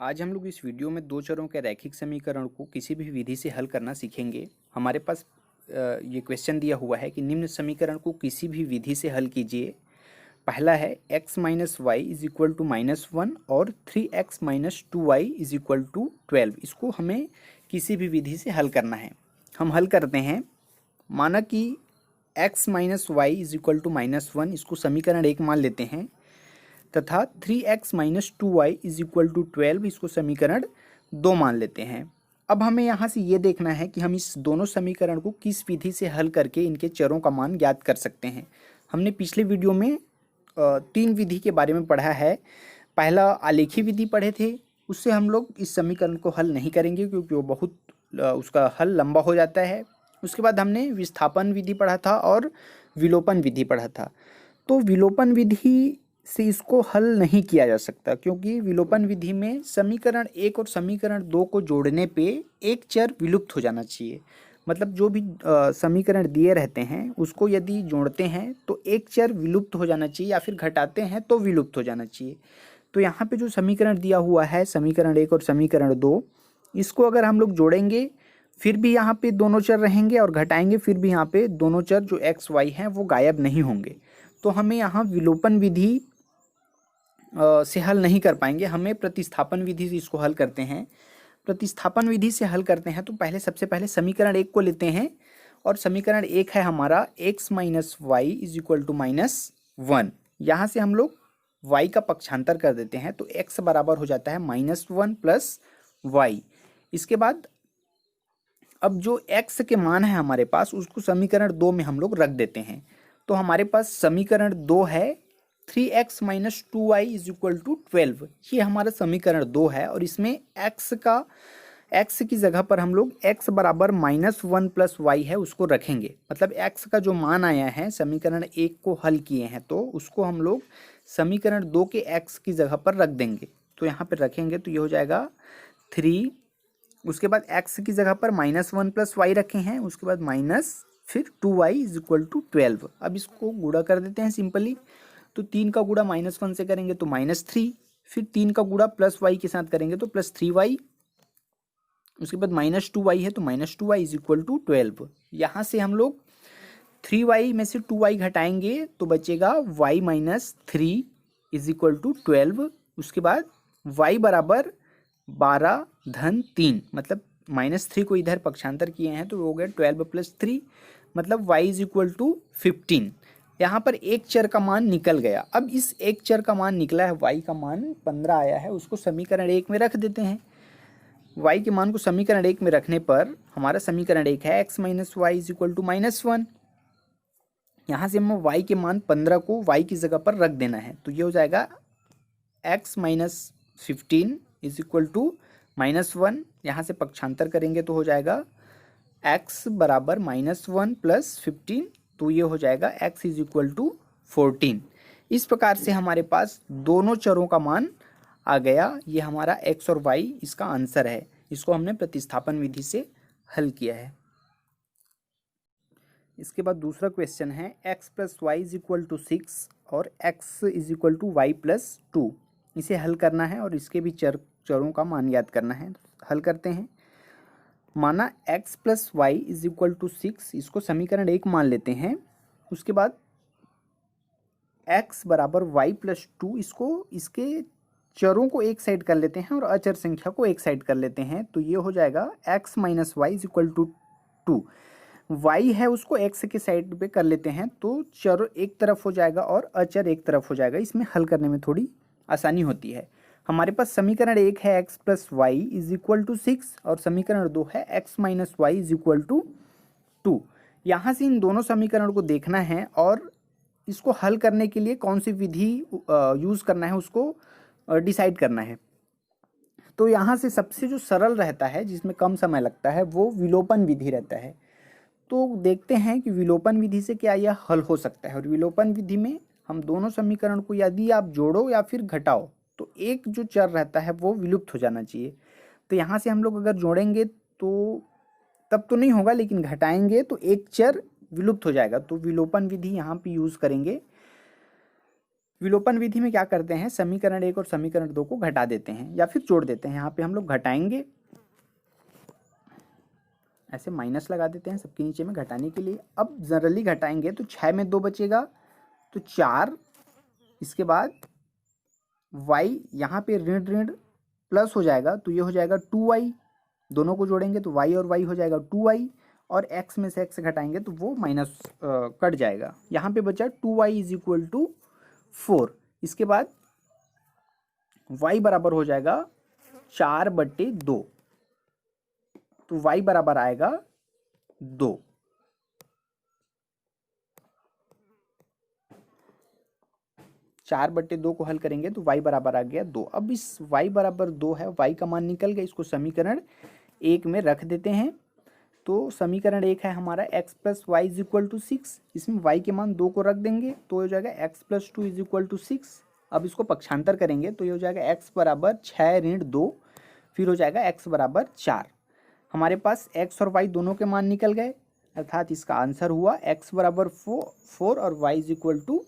आज हम लोग इस वीडियो में दो चरों के रैखिक समीकरण को किसी भी विधि से हल करना सीखेंगे। हमारे पास ये क्वेश्चन दिया हुआ है कि निम्न समीकरण को किसी भी विधि से हल कीजिए। पहला है x minus y is equal to -1 और 3x minus 2y is equal to 12। इसको हमें किसी भी विधि से हल करना है। हम हल करते हैं। माना कि x minus y is equal to -1, इसको समीकरण 1 मान लेते हैं, तथा 3x minus 2y is equal to 12, इसको समीकरण 2 मान लेते हैं। अब हमें यहाँ से ये देखना है कि हम इस दोनों समीकरण को किस विधि से हल करके इनके चरों का मान ज्ञात कर सकते हैं। हमने पिछले वीडियो में 3 विधि के बारे में पढ़ा है। पहला आलेखी विधि पढ़े थे, उससे हम लोग इस समीकरण को हल नहीं करेंगे क्योंकि वो बहुत उसका हल लंबा हो जाता है। उसके बाद हमने विस्थापन विधि पढ़ा था और विलोपन विधि पढ़ा था। तो विलोपन विधि से इसको हल नहीं किया जा सकता क्योंकि विलोपन विधि में समीकरण 1 और समीकरण 2 को जोड़ने पे एक चर विलुप्त हो जाना चाहिए। मतलब जो भी समीकरण दिए रहते हैं उसको यदि जोड़ते हैं तो एक चर विलुप्त हो जाना चाहिए, या फिर घटाते हैं तो विलुप्त हो जाना चाहिए। तो यहाँ पे जो समीकरण दिया हुआ है समीकरण 1 और समीकरण 2, इसको अगर हम लोग जोड़ेंगे फिर भी यहाँ पे दोनों चर रहेंगे, और घटाएंगे फिर भी यहाँ पे दोनों चर जो एक्स वाई हैं वो गायब नहीं होंगे। तो हमें यहाँ विलोपन विधि से हल नहीं कर पाएंगे। हमें प्रतिस्थापन विधि से इसको हल करते हैं। प्रतिस्थापन विधि से हल करते हैं तो सबसे पहले समीकरण 1 को लेते हैं, और समीकरण 1 है हमारा x minus y is equal to -1। यहाँ से हम लोग y का पक्षांतर कर देते हैं तो x बराबर हो जाता है -1 प्लस वाई। इसके बाद अब जो x के मान है हमारे पास उसको समीकरण 2 में हम लोग रख देते हैं। तो हमारे पास समीकरण 2 है 3x minus 2y is equal to 12। ये हमारा समीकरण 2 है, और इसमें x की जगह पर हम लोग x बराबर -1 प्लस वाई है उसको रखेंगे। मतलब x का जो मान आया है समीकरण 1 को हल किए हैं तो उसको हम लोग समीकरण 2 के x की जगह पर रख देंगे। तो यहाँ पर रखेंगे तो ये हो जाएगा 3। उसके बाद x की जगह पर -1 प्लस वाई रखे हैं, उसके बाद माइनस फिर 2y इज इक्वल टू 12। अब इसको गुणा कर देते हैं सिंपली। तो 3 का गुणा -1 से करेंगे तो -3, फिर 3 का गुणा प्लस वाई के साथ करेंगे तो +3y, उसके बाद -2y है तो -2y इज इक्वल टू 12। यहाँ से हम लोग 3y में से 2y घटाएंगे तो बचेगा y minus 3 is equal to 12। उसके बाद y बराबर 12 धन 3, मतलब -3 को इधर पक्षांतर किए हैं तो हो गया 12 प्लस 3, मतलब y इज इक्वल टू 15। यहाँ पर एक चर का मान निकल गया। अब इस एक चर का मान निकला है, y का मान 15 आया है, उसको समीकरण 1 में रख देते हैं। y के मान को समीकरण 1 में रखने पर हमारा समीकरण 1 है x minus y is equal to -1। यहाँ से हमें y के मान 15 को y की जगह पर रख देना है, तो ये हो जाएगा x minus 15 is equal to -1। यहाँ से पक्षांतर करेंगे तो हो जाएगा x बराबर -1 प्लस 15, तो ये हो जाएगा x इज इक्वल टू 14। इस प्रकार से हमारे पास दोनों चरों का मान आ गया। ये हमारा x और y इसका आंसर है। इसको हमने प्रतिस्थापन विधि से हल किया है। इसके बाद दूसरा क्वेश्चन है x plus y is equal to 6 और x is equal to y plus 2। इसे हल करना है और इसके भी चरों का मान याद करना है। हल करते हैं। माना x plus y is equal to 6, इसको समीकरण 1 मान लेते हैं। उसके बाद x बराबर वाई प्लस 2, इसके चरों को एक साइड कर लेते हैं और अचर संख्या को एक साइड कर लेते हैं। तो ये हो जाएगा x minus y is equal to 2। y है उसको x के साइड पे कर लेते हैं तो चर एक तरफ हो जाएगा और अचर एक तरफ हो जाएगा। इसमें हल करने में थोड़ी आसानी होती है। हमारे पास समीकरण 1 है x plus y is equal to 6, और समीकरण 2 है x minus y is equal to 2। यहाँ से इन दोनों समीकरण को देखना है और इसको हल करने के लिए कौन सी विधि यूज़ करना है उसको डिसाइड करना है। तो यहाँ से सबसे जो सरल रहता है, जिसमें कम समय लगता है, वो विलोपन विधि रहता है। तो देखते हैं कि विलोपन विधि से क्या यह हल हो सकता है। और विलोपन विधि में हम दोनों समीकरण को यदि आप जोड़ो या फिर घटाओ तो एक जो चर रहता है वो विलुप्त हो जाना चाहिए। तो यहाँ से हम लोग अगर जोड़ेंगे तो तब तो नहीं होगा, लेकिन घटाएंगे तो एक चर विलुप्त हो जाएगा। तो विलोपन विधि यहाँ पे यूज़ करेंगे। विलोपन विधि में क्या करते हैं, समीकरण 1 और समीकरण 2 को घटा देते हैं या फिर जोड़ देते हैं। यहाँ पे हम लोग घटाएंगे, ऐसे माइनस लगा देते हैं सबके नीचे में घटाने के लिए। अब जनरली घटाएंगे तो 6 में 2 बचेगा तो 4, इसके बाद y यहाँ पे ऋण ऋण प्लस हो जाएगा तो ये हो जाएगा 2y, दोनों को जोड़ेंगे तो y और y हो जाएगा 2y, और x में से x घटाएंगे तो वो माइनस कट जाएगा। यहाँ पे बचा 2y इज इक्वल टू 4। इसके बाद y बराबर हो जाएगा 4/2, तो y बराबर आएगा 2। चार बट्टे 2 को हल करेंगे तो y बराबर आ गया 2। अब इस y बराबर 2 है, y का मान निकल गया, इसको समीकरण 1 में रख देते हैं। तो समीकरण 1 है हमारा x plus y is equal to 6, इसमें y के मान 2 को रख देंगे तो हो जाएगा x plus 2 is equal to 6। अब इसको पक्षांतर करेंगे तो ये हो जाएगा x बराबर 6 ऋण 2, फिर हो जाएगा x बराबर 4। हमारे पास x और y दोनों के मान निकल गए, अर्थात इसका आंसर हुआ x बराबर 4 और y इज इक्वल टू